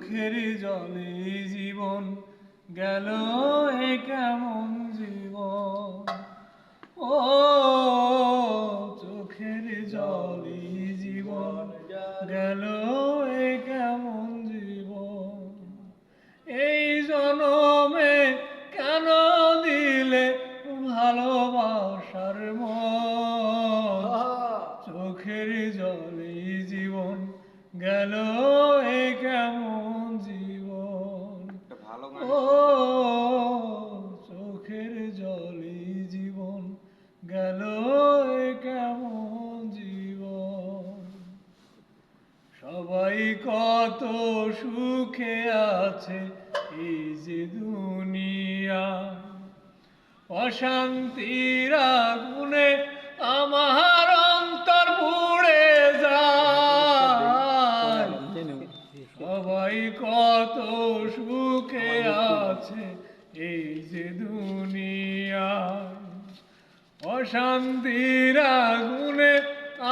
চোখের জলে জীবন গেল এ কেমন জীবন ও চোখের জলে জীবন গেল এ কেমন জীবন এই জনমে কেন দিলে ভালোবাসার মন চোখের জলে জীবন গেল এ কেমন জীবন ও চোখের জলে জীবন গেল এ কেমন জীবন সবাই কত সুখে আছে এই যে দুনিয়া অশান্তির আগুনে আমার অন্তর পুড়ে যায় সবাই কত সুখে আছে এই যে দুনিয়া অশান্তির আগুনে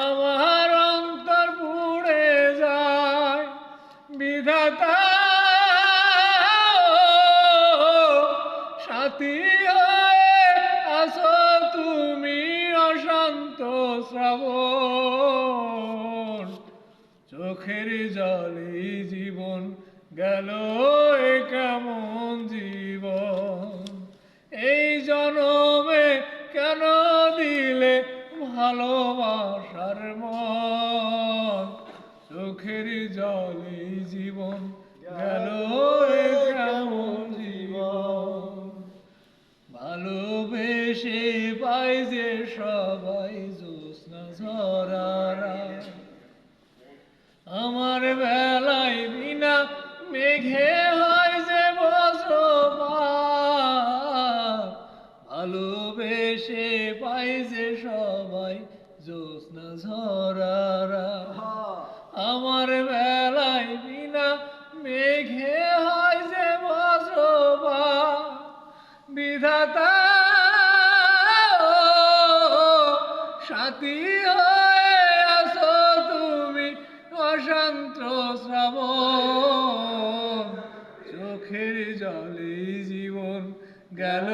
আমার অন্তর পুড়ে যায় বিধাতা সাথী আসো তুমি অশান্ত শ্রাবণ চোখের জলে জীবন গেল এ কেমন জীবন এই জনমে কেন দিলে ভালোবাসার মন চোখের জলে জীবন গেল এ কেমন জীবন ভালোবেসে পাই যে সবাই জ্যোৎস্না ঝরারা আমার বেলায় বিনা মেঘে হয় যে বজ্রপাত ভালোবেসে পাই যে সবাই জ্যোৎস্না ঝরারা আমার বেলায় বিনা মেঘে হয় যে বজ্রপাত বিধাতা সাথী হয়ে আসো তুমি অশান্ত শ্রাবণ চোখের জলে জীবন গেল